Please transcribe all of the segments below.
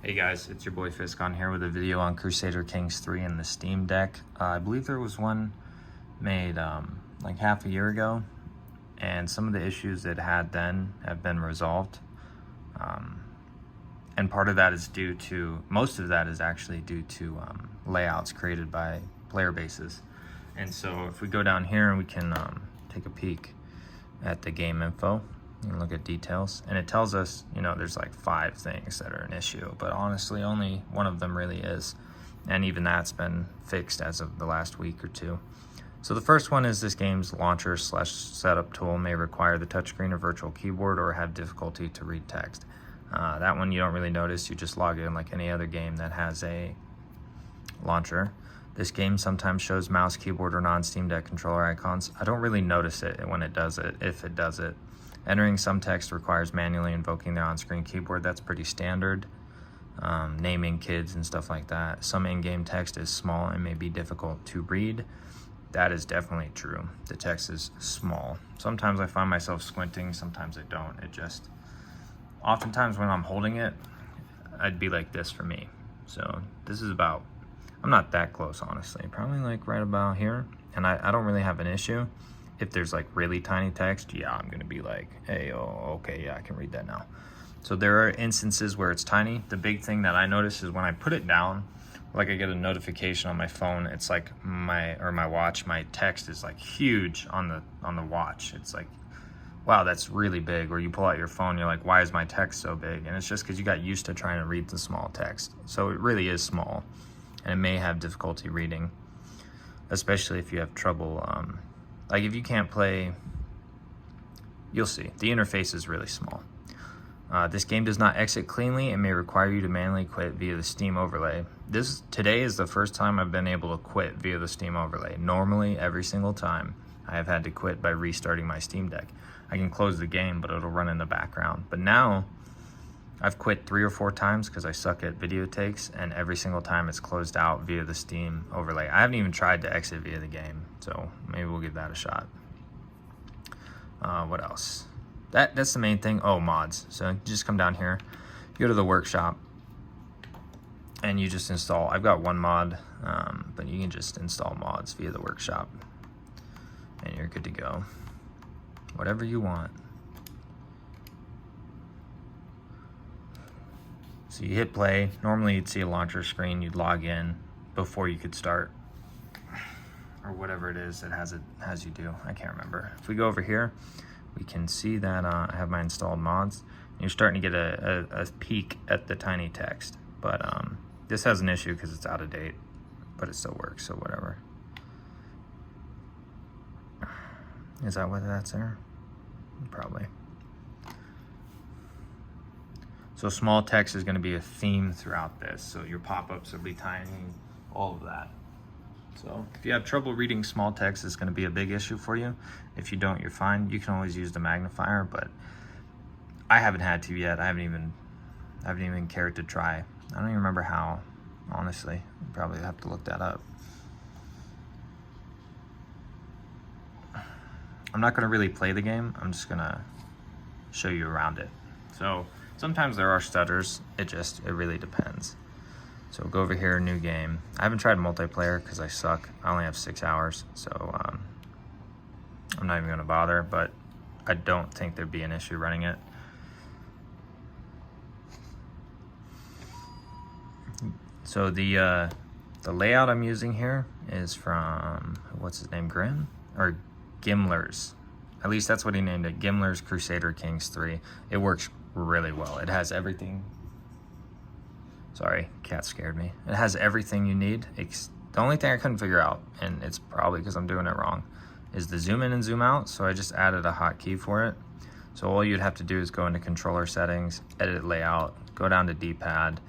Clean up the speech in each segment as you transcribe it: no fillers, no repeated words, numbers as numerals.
Hey guys, it's your boy Fiscon here with a video on Crusader Kings 3 and the Steam Deck. I believe there was one made like half a year ago, and some of the issues it had then have been resolved. And part of that is due to, most of that is actually due to layouts created by player bases. And so if we go down here and we can take a peek at the game info, you can look at details, and it tells us, you know, there's like 5 things that are an issue, but honestly only one of them really is, and even that's been fixed as of the last week or two. So the first one is this game's launcher / setup tool may require the touchscreen or virtual keyboard or have difficulty to read text. That one you don't really notice. You just log in like any other game that has a launcher. This game sometimes shows mouse, keyboard, or non-Steam Deck controller icons. I don't really notice it when it does it, if it does it. Entering some text requires manually invoking the on-screen keyboard. That's pretty standard. Naming kids and stuff like that. Some in-game text is small and may be difficult to read. That is definitely true. The text is small. Sometimes I find myself squinting, sometimes I don't. It just, oftentimes when I'm holding it, I'd be like this for me. So this is about, I'm not that close honestly, probably like right about here. And I don't really have an issue. If there's like really tiny text, yeah, I'm gonna be like, hey, oh, okay, yeah, I can read that now. So there are instances where it's tiny. The big thing that I notice is when I put it down, like I get a notification on my phone, it's like my watch, my text is like huge on the watch. It's like, wow, that's really big. Or you pull out your phone, you're like, why is my text so big? And it's just because you got used to trying to read the small text. So it really is small, and it may have difficulty reading, especially if you have trouble. Like if you can't play, you'll see, the interface is really small. This game does not exit cleanly and may require you to manually quit via the Steam overlay. Today is the first time I've been able to quit via the Steam overlay. Normally, every single time, I have had to quit by restarting my Steam Deck. I can close the game, but it'll run in the background. But now, I've quit 3 or 4 times because I suck at video takes, and every single time it's closed out via the Steam overlay. I haven't even tried to exit via the game, so maybe we'll give that a shot. What else? That's the main thing. Oh, mods. So you just come down here, you go to the workshop, and you just install. I've got one mod, but you can just install mods via the workshop, and you're good to go. Whatever you want. So you hit play. Normally you'd see a launcher screen, you'd log in before you could start, or whatever it is that has you do. I can't remember. If we go over here, we can see that I have my installed mods. You're starting to get a peek at the tiny text, but this has an issue because it's out of date, but it still works, so whatever. Is that what that's there? Probably. So small text is going to be a theme throughout this. So your pop-ups will be tiny, all of that. So if you have trouble reading small text, it's going to be a big issue for you. If you don't, you're fine. You can always use the magnifier, but I haven't had to yet. I haven't even cared to try. I don't even remember how, honestly. You probably have to look that up. I'm not going to really play the game. I'm just going to show you around it. So sometimes there are stutters. It really depends. So go over here, new game. I haven't tried multiplayer because I suck. I only have 6 hours, so I'm not even going to bother, but I don't think there'd be an issue running it. So the layout I'm using here is from, what's his name, Gimler's. At least that's what he named it, Gimler's Crusader Kings 3. It works really well. It has everything. Sorry, cat scared me. It has everything you need. The only thing I couldn't figure out, and it's probably because I'm doing it wrong, is the zoom in and zoom out. So I just added a hotkey for it. So all you'd have to do is go into controller settings, edit layout, go down to D-pad,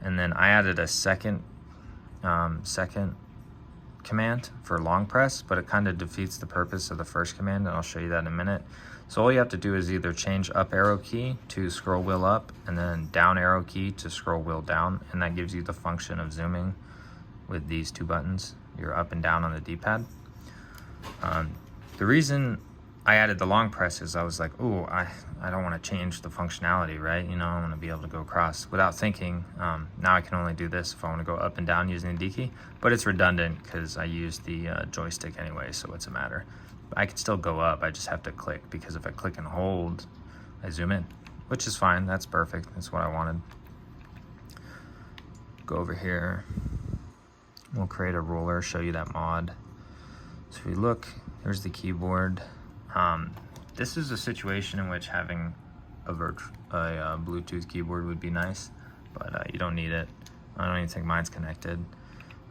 and then I added a second command for long press, but it kind of defeats the purpose of the first command, and I'll show you that in a minute. So all you have to do is either change up arrow key to scroll wheel up, and then down arrow key to scroll wheel down, and that gives you the function of zooming with these 2 buttons. You're up and down on the D-pad. The reason I added the long presses, I was like, ooh, I don't want to change the functionality, right? You know, I want to be able to go across without thinking. Now I can only do this if I want to go up and down using the D key, but it's redundant because I use the joystick anyway, so what's the matter? I can still go up, I just have to click, because if I click and hold, I zoom in, which is fine, that's perfect, that's what I wanted. Go over here, we'll create a ruler, show you that mod. So if we look, here's the keyboard. This is a situation in which having a Bluetooth keyboard would be nice, but you don't need it. I don't even think mine's connected.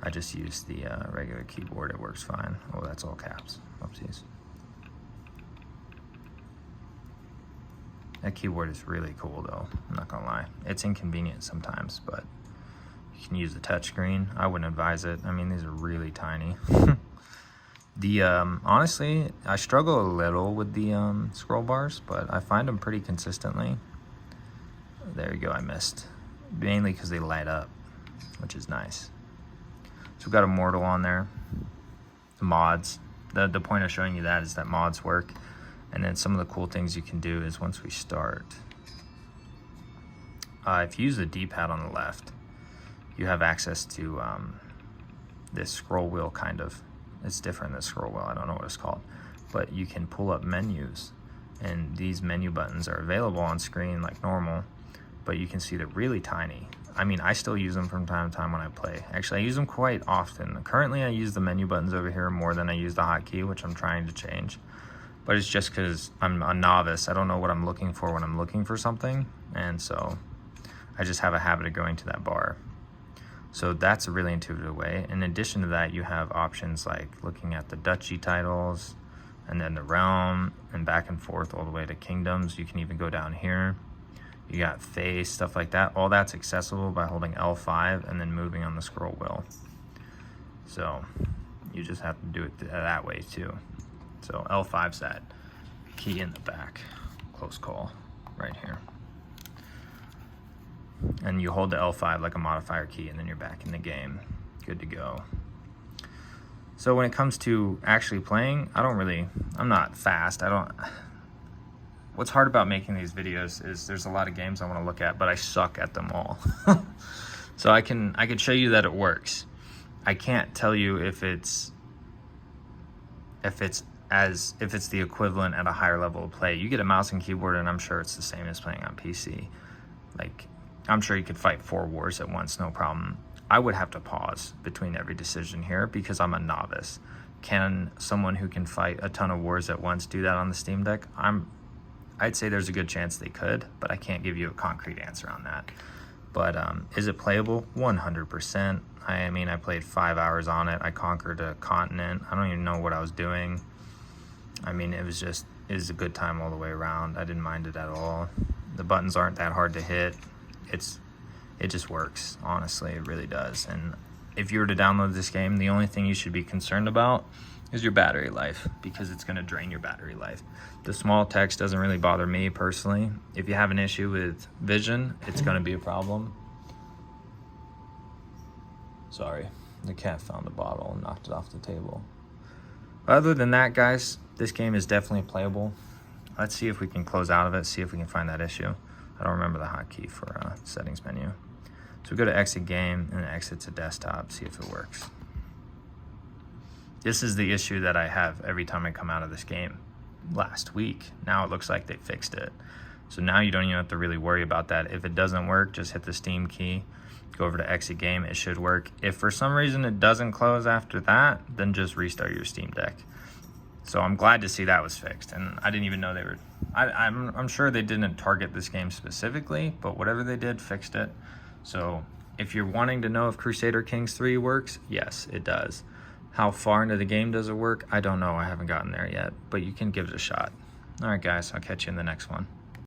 I just use the regular keyboard, it works fine. Oh, that's all caps, oopsies. That keyboard is really cool though, I'm not gonna lie. It's inconvenient sometimes, but you can use the touchscreen. I wouldn't advise it. I mean, these are really tiny. Honestly, I struggle a little with the scroll bars, but I find them pretty consistently. There you go, I missed. Mainly because they light up, which is nice. So we've got Immortal on there. The mods. The point of showing you that is that mods work. And then some of the cool things you can do is once we start, if you use the D-pad on the left, you have access to this scroll wheel kind of. It's different than scroll wheel, I don't know what it's called, but you can pull up menus, and these menu buttons are available on screen like normal, but you can see they're really tiny. I mean, I still use them from time to time when I play. Actually, I use them quite often. Currently, I use the menu buttons over here more than I use the hotkey, which I'm trying to change, but it's just because I'm a novice. I don't know what I'm looking for when I'm looking for something, and so I just have a habit of going to that bar. So that's a really intuitive way. In addition to that, you have options like looking at the duchy titles, and then the realm, and back and forth all the way to kingdoms. You can even go down here. You got face, stuff like that. All that's accessible by holding L5 and then moving on the scroll wheel. So you just have to do it that way too. So L5's that key in the back, close call, right here. And you hold the L5 like a modifier key, and then you're back in the game, good to go. So when it comes to actually playing, I'm not fast. What's hard about making these videos is there's a lot of games I want to look at, but I suck at them all. So I can show you that it works. I can't tell you if it's the equivalent at a higher level of play. You get a mouse and keyboard, and I'm sure it's the same as playing on PC. Like, I'm sure you could fight 4 wars at once, no problem. I would have to pause between every decision here because I'm a novice. Can someone who can fight a ton of wars at once do that on the Steam Deck? I'd say there's a good chance they could, but I can't give you a concrete answer on that. But is it playable? 100%. I mean, I played 5 hours on it. I conquered a continent. I don't even know what I was doing. I mean, it was a good time all the way around. I didn't mind it at all. The buttons aren't that hard to hit. It just works, honestly, it really does. And if you were to download this game, the only thing you should be concerned about is your battery life, because it's going to drain your battery life. The small text doesn't really bother me personally. If you have an issue with vision, it's going to be a problem. Sorry, the cat found the bottle and knocked it off the table. Other than that, guys, this game is definitely playable. Let's see if we can close out of it, see if we can find that issue. I don't remember the hotkey for settings menu. So we go to exit game and exit to desktop, see if it works. This is the issue that I have every time I come out of this game. Last week, now it looks like they fixed it. So now you don't even have to really worry about that. If it doesn't work, just hit the Steam key, go over to exit game, it should work. If for some reason it doesn't close after that, then just restart your Steam Deck. So I'm glad to see that was fixed, and I didn't even know they were. I'm sure they didn't target this game specifically, but whatever they did, fixed it. So if you're wanting to know if Crusader Kings 3 works, yes, it does. How far into the game does it work? I don't know. I haven't gotten there yet, but you can give it a shot. All right, guys, I'll catch you in the next one.